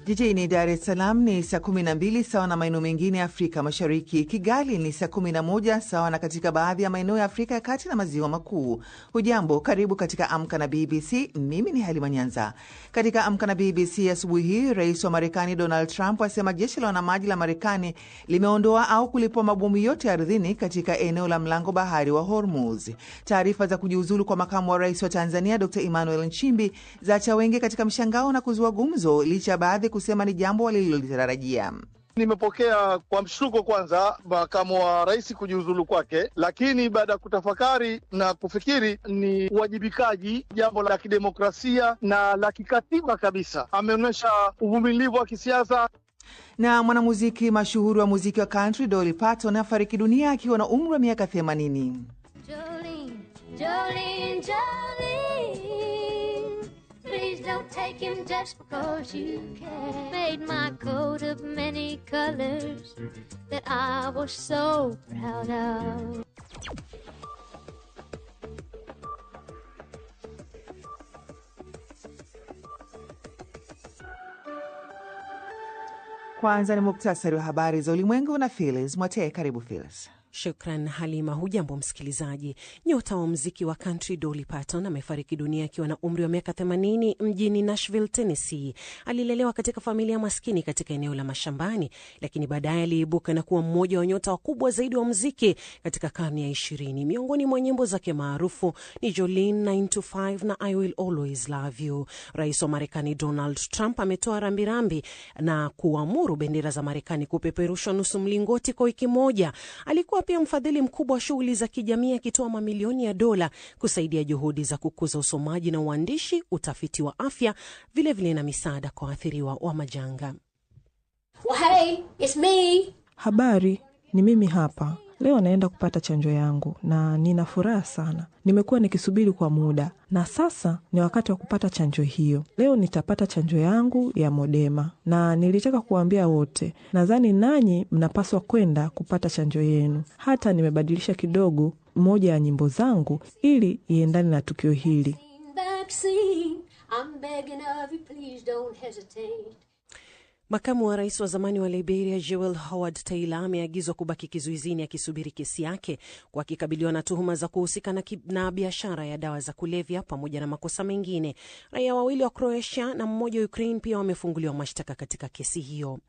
Jijini Dar es Salaam ni saa 12 sawa na maeneo mengine ya Afrika Mashariki. Kigali ni saa 11 sawa na katika baadhi ya maeneo ya Afrika ya Kati na Maziwa Makuu. Hujambo, karibu katika Amka na BBC. Mimi ni Halima Nyanza. Katika Amka na BBC asubuhi hii, Rais wa Marekani Donald Trump asema jeshi la wanamaji la Marekani limeondoa au kulipua mabomu yote ardhini katika eneo la mlango bahari wa Hormuz. Taarifa za kujiuzulu kwa makamu wa rais wa Tanzania Dr. Emmanuel Nchimbi zaacha wengi katika mshangao na kuzua gumzo licha baadhi kusema ni jambo walilolitarajia. Nimepokea kwa mshtuko kwanza makamu wa rais kujiuzulu kwake, lakini baada ya kutafakari na kufikiri ni uwajibikaji, jambo la kidemokrasia na la kikatiba kabisa. Ameonyesha uvumilivu wa kisiasa. Na mwanamuziki mashuhuri wa muziki wa country Dolly Parton afariki dunia akiwa na umri wa miaka 80. Jolene, Jolene, Jolene, please don't take him just because you can. Made my coat of many colors that I was so proud of. Kwanza ni muktasari wa habari za ulimwengu na Phyllis Mwatee. Karibu Phyllis. Shukran Halima. Hujambo msikilizaji. Nyota wa muziki wa country Dolly Parton amefariki dunia akiwa na umri wa miaka 80 mjini Nashville, Tennessee. Alilelewa katika familia maskini katika eneo la mashambani, lakini baadaye aliibuka na kuwa mmoja wa nyota wakubwa zaidi wa muziki katika karne ya 20. Miongoni mwa nyimbo zake maarufu ni Jolene 925 na I Will Always Love You. Rais wa Marekani Donald Trump ametoa rambirambi na kuamuru bendera za Marekani kupeperushwa nusu mlingoti kwa wiki moja. Alikuwa pia mfadhili mkubwa wa shughuli za kijamii akitoa mamilioni ya dola kusaidia juhudi za kukuza usomaji na uandishi, utafiti wa afya, vile na misaada kwa waathiriwa wa majanga. Well, hey, it's me. Habari, ni mimi hapa. Leo naenda kupata chanjo yangu na nina furaha sana. Nimekuwa nikisubiri kwa muda na sasa ni wakati wa kupata chanjo hiyo. Leo nitapata chanjo yangu ya Moderna na nilitaka kuambia wote, nadhani nanyi mnapaswa kwenda kupata chanjo yenu. Hata nimebadilisha kidogo moja ya nyimbo zangu ili iendane na tukio hili. Makamu wa rais wa zamani wa Liberia Joel Howard Taylor ameagizwa kubaki kizuizini akisubiri kesi yake kwa kikabiliwa na tuhuma za kuhusika na biashara ya dawa za kulevya pamoja na makosa mengine. Raia wawili wa Croatia na mmoja wa Ukraine pia wamefunguliwa mashtaka katika kesi hiyo.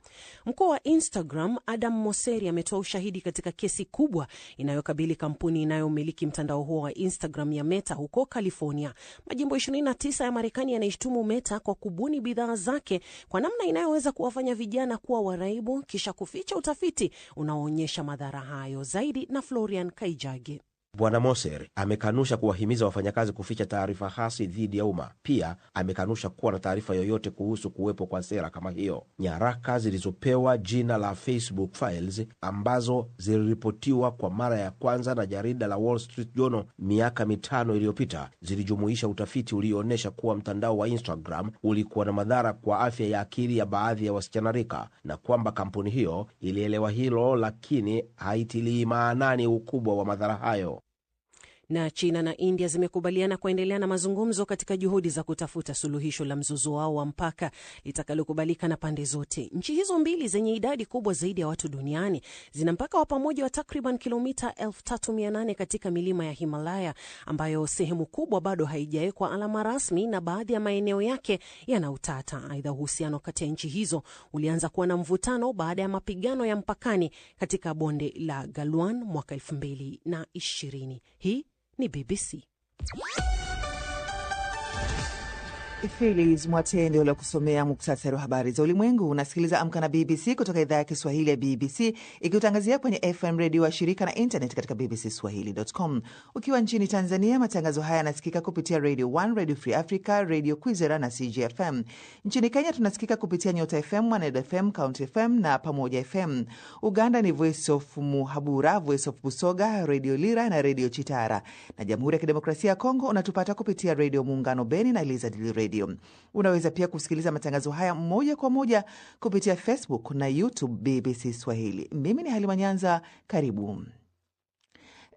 Mkuu wa Instagram Adam Mosseri ametoa ushahidi katika kesi kubwa inayokabili kampuni inayomiliki mtandao huo wa Instagram ya Meta huko California. Majimbo 29 ya Marekani yanaishtumu Meta kwa kubuni bidhaa zake kwa namna inayoweza kuwafanya vijana kuwa waraibu kisha kuficha utafiti unaoonyesha madhara hayo. Zaidi na Florian Kaijage. Bwana Moser amekanusha kuwahimiza wafanyakazi kuficha taarifa hasi dhidi ya umma. Pia amekanusha kuwa na taarifa yoyote kuhusu kuwepo kwa sera kama hiyo. Nyaraka zilizopewa jina la Facebook Files ambazo ziliripotiwa kwa mara ya kwanza na jarida la Wall Street Journal miaka 5 iliyopita zilijumuisha utafiti ulioonyesha kuwa mtandao wa Instagram ulikuwa na madhara kwa afya ya akili ya baadhi ya wasichana rika na kwamba kampuni hiyo ilielewa hilo lakini haitilii maanani ukubwa wa madhara hayo. Na China na India zimekubaliana kuendelea na mazungumzo katika juhudi za kutafuta suluhisho la mzozo wao wa mpaka litakalokubalika na pande zote. Nchi hizo mbili zenye idadi kubwa zaidi ya watu duniani zina mpaka wa pamoja wa takriban kilomita 3800 katika milima ya Himalaya ambayo sehemu kubwa bado haijawekwa alama rasmi na baadhi ya maeneo yake yana utata. Aidha, uhusiano kati ya nchi hizo ulianza kuwa na mvutano baada ya mapigano ya mpakani katika bonde la Galwan mwaka 2020. Hii ni BBC. Phyllis Mwatee ndio la kusomea muktasari wa habari za ulimwengu. Unasikiliza Amka na BBC kutoka idhaa ya Kiswahili ya BBC ikiutangazia kwenye FM radio wa shirika na internet katika bbcswahili.com. Ukiwa nchini Tanzania, matangazo haya yanasikika kupitia Radio 1, Radio Free Africa, Radio Kwizera na CGFM. Nchini Kenya tunasikika kupitia Nyota FM, Mwaned FM, County FM na Pamoja FM. Uganda ni Voice of Muhabura, Voice of Busoga, Radio Lira na Radio Chitara. Na Jamhuri ya Kidemokrasia ya Kongo unatupata kupitia Radio Muungano Beni na Elizadili Radio. Unaweza pia kusikiliza matangazo haya moja kwa moja kupitia Facebook na YouTube BBC Swahili. Mimi ni Halima Nyanza, karibu.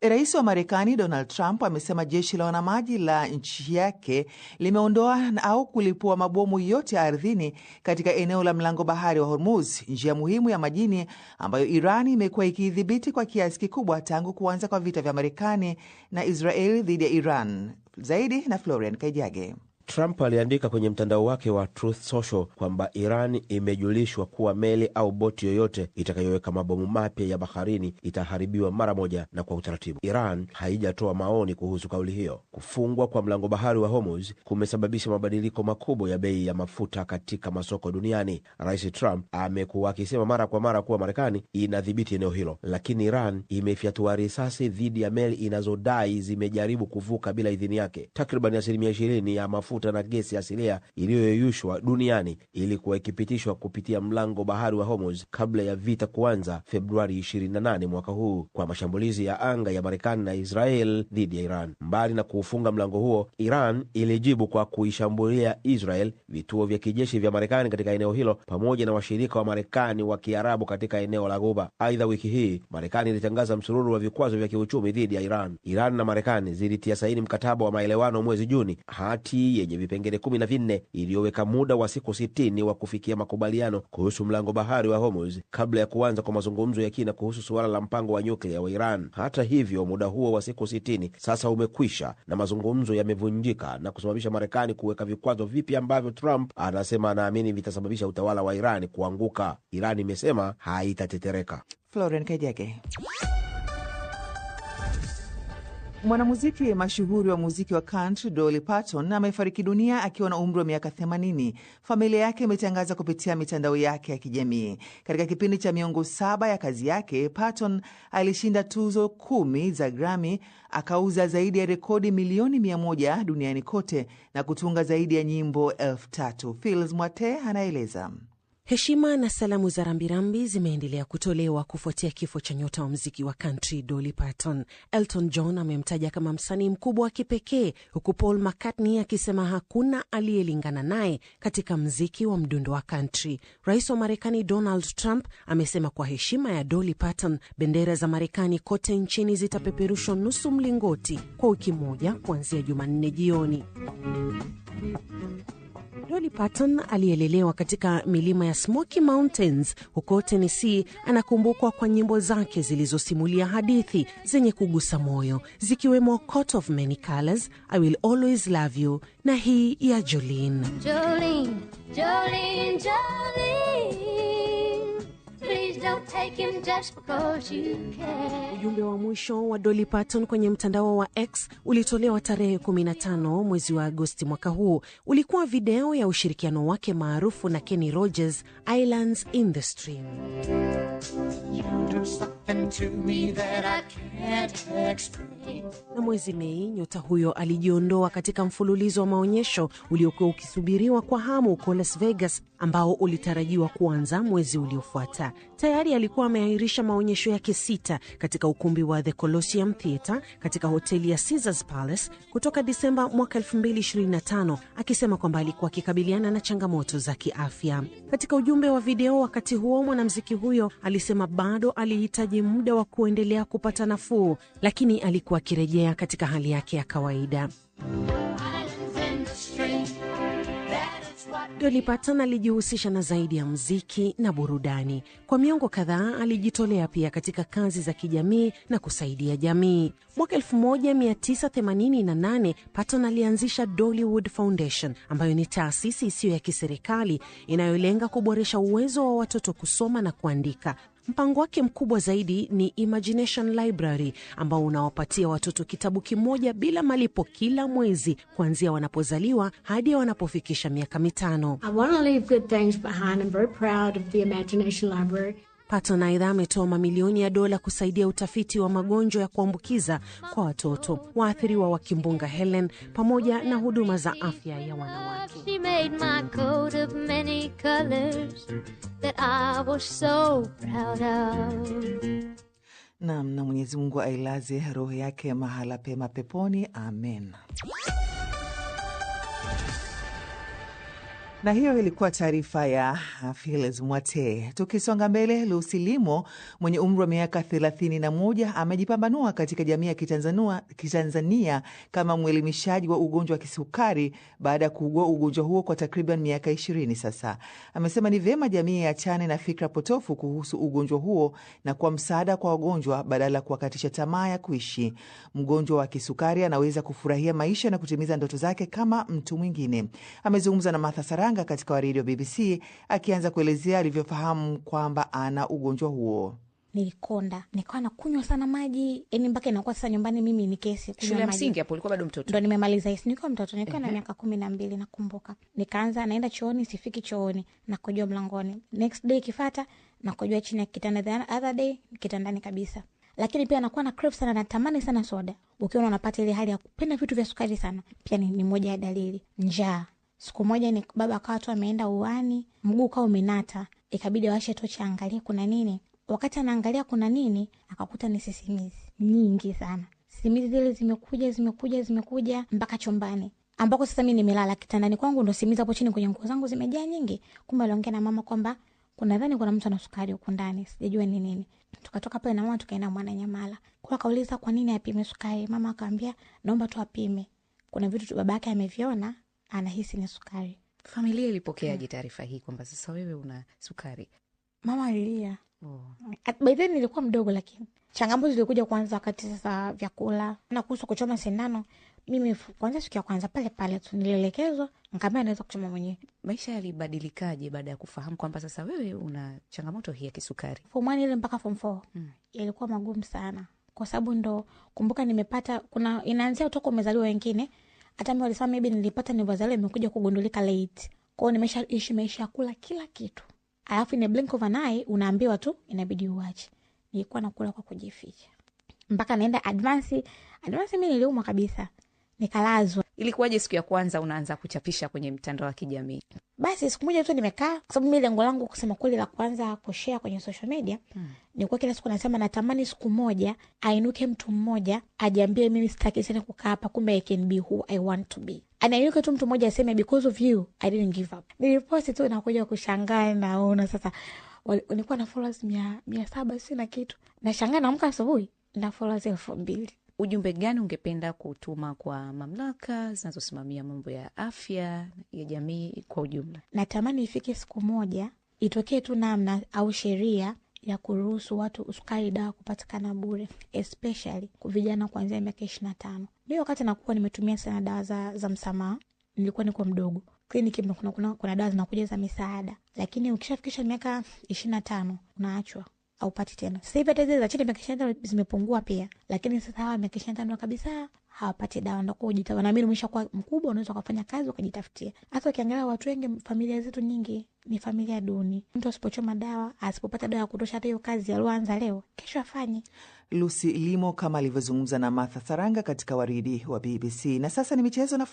Rais wa Marekani Donald Trump amesema jeshi la wanamaji la nchi yake limeondoa au kulipua mabomu yote ardhini katika eneo la mlango bahari wa Hormuz, njia muhimu ya majini ambayo Iran imekuwa ikiidhibiti kwa kiasi kikubwa tangu kuanza kwa vita vya Marekani na Israeli dhidi ya Iran. Zaidi na Florian Kaijage. Trump aliandika kwenye mtandao wake wa Truth Social kwamba Iran imejulishwa kuwa meli au boti yoyote itakayoweka mabomu mapya ya baharini itaharibiwa mara moja na kwa utaratibu. Iran haijatoa maoni kuhusu kauli hiyo. Kufungwa kwa mlango bahari wa Hormuz kumesababisha mabadiliko makubwa ya bei ya mafuta katika masoko duniani. Rais Trump amekuwa akisema mara kwa mara kuwa Marekani inadhibiti eneo hilo, lakini Iran imefyatua risasi dhidi ya meli inazodai zimejaribu kuvuka bila idhini yake. Takriban 20% ya mafuta na gesi asilia iliyoyeyushwa duniani ilikuwa ikipitishwa kupitia mlango bahari wa Hormuz kabla ya vita kuanza Februari 28 mwaka huu kwa mashambulizi ya anga ya Marekani na Israel dhidi ya Iran. Mbali na kuufunga mlango huo, Iran ilijibu kwa kuishambulia Israel, vituo vya kijeshi vya Marekani katika eneo hilo, pamoja na washirika wa Marekani wa Kiarabu katika eneo la Ghuba. Aidha, wiki hii Marekani ilitangaza msururu wa vikwazo vya kiuchumi dhidi ya Iran. Iran na Marekani zilitia saini mkataba wa maelewano mwezi Juni, hati yenye vipengele 14 iliyoweka muda wa siku 60 wa kufikia makubaliano kuhusu mlango bahari wa Hormuz kabla ya kuanza kwa mazungumzo ya kina kuhusu suala la mpango wa nyuklia wa Iran. Hata hivyo, muda huo wa siku 60 sasa umekwisha na mazungumzo yamevunjika na kusababisha Marekani kuweka vikwazo vipya ambavyo Trump anasema anaamini vitasababisha utawala wa Iran kuanguka. Iran imesema haitatetereka. Florian Kajage. Mwanamuziki mashuhuri wa muziki wa country Dolly Parton amefariki dunia akiwa na umri wa miaka 80. Familia yake imetangaza kupitia mitandao yake ya kijamii. Katika kipindi cha miongo 7 ya kazi yake, Parton alishinda tuzo 10 za Grammy, akauza zaidi ya rekodi milioni 100 duniani kote na kutunga zaidi ya nyimbo 3,000. Phils Mwate anaeleza. Heshima na salamu za rambirambi zimeendelea kutolewa kufuatia kifo cha nyota wa muziki wa country Dolly Parton. Elton John amemtaja kama msanii mkubwa wa kipekee, huku Paul McCartney akisema hakuna aliyelingana naye katika muziki wa mdundo wa country. Rais wa Marekani Donald Trump amesema kwa heshima ya Dolly Parton, bendera za Marekani kote nchini zitapeperushwa nusu mlingoti kwa wiki moja kuanzia Jumanne jioni. Dolly Parton aliyelelewa katika milima ya Smoky Mountains huko Tennessee anakumbukwa kwa nyimbo zake zilizosimulia hadithi zenye kugusa moyo, zikiwemo Coat of Many Colors, I Will Always Love You na hii ya Jolene. Jolene, Jolene, Jolene, please don't take him just because you can. Ujumbe wa mwisho wa Dolly Parton kwenye mtandao wa X ulitolewa tarehe 15 mwezi wa Agosti mwaka huu. Ulikuwa video ya ushirikiano wake maarufu na Kenny Rogers, Islands in the Stream. You do something to me that I can't explain. Na mwezi Mei, nyota huyo alijiondoa katika mfululizo wa maonyesho uliokuwa ukisubiriwa kwa hamu huko Las Vegas, ambao ulitarajiwa kuanza mwezi uliofuata. Tayari alikuwa ameahirisha maonyesho yake 6 katika ukumbi wa The Colosseum Theater katika hoteli ya Caesars Palace kutoka Disemba mwaka 2025, akisema kwamba alikuwa akikabiliana na changamoto za kiafya. Katika ujumbe wa video wakati huo, mwanamuziki huyo alisema bado alihitaji muda wa kuendelea kupata nafuu, lakini alikuwa akirejea katika hali yake ya kawaida. Dolly Parton alijihusisha na zaidi ya muziki na burudani. Kwa miongo kadhaa alijitolea pia katika kazi za kijamii na kusaidia jamii. Mwaka 1988 Parton alianzisha Dollywood Foundation, ambayo ni taasisi isiyo ya kiserikali inayolenga kuboresha uwezo wa watoto kusoma na kuandika. Mpango wake mkubwa zaidi ni Imagination Library, ambao unawapatia watoto kitabu kimoja bila malipo kila mwezi kuanzia wanapozaliwa hadi wanapofikisha miaka 5. I want to leave good things behind. I'm very proud of the Imagination Library. Parton aidha ametoa mamilioni ya dola kusaidia utafiti wa magonjwa ya kuambukiza kwa watoto, waathiriwa wa kimbunga Helen, pamoja na huduma za afya ya wanawake. She made my coat of many colors that I was so proud of. Na Mwenyezi Mungu ailaze roho yake mahala pema peponi. Amen. Na hiyo ilikuwa taarifa ya Phyllis Mwate. Tukisonga mbele, Lucy Limo mwenye umri wa miaka 31 amejipambanua katika jamii ya Kitanzania kama mwelimishaji wa ugonjwa wa kisukari baada ya kuugua ugonjwa huo kwa takriban miaka 20 sasa. Amesema ni vyema jamii iachane na fikra potofu kuhusu ugonjwa huo na kuwa msaada kwa wagonjwa badala ya kuwakatisha tamaa ya kuishi. Mgonjwa wa kisukari anaweza kufurahia maisha na kutimiza ndoto zake kama mtu mwingine. Amezungumza na Martha Saranga katika waridi wa BBC akianza kuelezea alivyofahamu kwamba ana ugonjwa huo. Nilikonda, nikawa nakunywa sana maji, yani mpaka inakuwa sasa nyumbani mimi ni kesi kunywa maji. Shule ya msingi hapo ulikuwa bado mtoto? Ndo nimemaliza hisi, nilikuwa mtoto, nilikuwa na miaka 12 nakumbuka. Nikaanza naenda chooni, sifiki chooni, nakojoa mlangoni. Next day kifuata nakojoa chini ya kitanda, the other day kitandani kabisa. Lakini pia nakuwa na craving sana, natamani sana soda. Ukiona unapata ile hali ya kupenda vitu vya sukari sana, pia ni moja ya dalili. Njaa. Siku moja ni baba akawa tu ameenda uani, mguu ukawa umenata, ikabidi awashe tochi angalie kuna nini. Wakati anaangalia kuna nini, akakuta ni sisimizi nyingi sana. Sisimizi zile zimekuja mpaka chumbani, ambako sasa mimi nimelala kitandani kwangu, ndo sisimizi hapo chini kwenye nguo zangu zimejaa nyingi. Kumbe aliongea na mama kwamba kuna mtu ana sukari huko ndani, sijajua ni nini. Tukatoka pale na mama tukaenda Mwananyamala. Kwa kauliza kwa nini apime sukari, mama akamwambia naomba tu apime. Kuna vitu babake ameviona, anahisi ni sukari. Familia ilipokeaje taarifa hii kwamba sasa wewe una sukari? Mama alilia. By then nilikuwa mdogo, lakini changamoto zilikuja kwanza wakati sasa vyakula na kuhusu kuchoma sindano. Mimi kwanza siku ya kwanza pale tu nilielekezwa, nikamwambia naweza kuchoma mwenyewe. Maisha yalibadilikaje baada ya kufahamu kwamba sasa wewe una changamoto hii ya kisukari? Form 1 ile mpaka form 4 ilikuwa magumu sana, kwa sababu ndo kumbuka nimepata, kuna inaanzia kutoka umezaliwa wengine. Hata mimi walisema maybe nilipata nilipozaliwa imekuja kugundulika late. Kwa hiyo nimeshaishi maisha ya kula kila kitu. Alafu in blink of an eye unaambiwa tu inabidi uache. Nilikuwa nakula kwa kujificha. Mpaka naenda advance mimi niliumwa kabisa. Nikalazwa. Ilikuwaje siku ya kwanza unaanza kuchapisha kwenye mtandao wa kijamii? Basi siku moja tu nimekaa, kwa sababu mimi lengo langu kusema kweli la kwanza kushare kwenye social media. Nilikuwa kila siku nasema natamani siku moja ainuke mtu mmoja ajiambie mimi sitaki tena kukaa hapa, kumbe I can be who I want to be. Anainuka tu mtu mmoja aseme because of you I didn't give up. Niliposti tu na kuja kushangaa, naona sasa nilikuwa na followers 700 sina kitu. Nashangaa naamka asubuhi na followers 2000. Ujumbe gani ungependa kutuma kwa mamlaka zinazosimamia mambo ya afya ya jamii kwa ujumla? Natamani ifike siku moja itokee tu namna au sheria ya kuruhusu watu sukari dawa kupatikana bure, especially kwa vijana kuanzia miaka 25. Mimi wakati nakuwa nimetumia sana dawa za msamaha, nilikuwa niko mdogo. Kliniki kuna dawa zinakuja za misaada, lakini ukishafikisha miaka 25 unaachwa au pati tena. Sasa hivi hata zile za chini miaka 25 zimepungua pia, lakini sasa hawa miaka 25 kabisa hawapati dawa, ndio kujitafutia. Na mimi nimeshakuwa mkubwa, unaweza kufanya kazi ukajitafutia. Hata ukiangalia watu wengi, familia zetu nyingi ni familia duni. Mtu asipochoma dawa, asipopata dawa ya kutosha, hata hiyo kazi aliyoanza leo kesho afanye. Lucy Limo kama alivyozungumza na Martha Saranga katika waridi wa BBC. Na sasa ni michezo na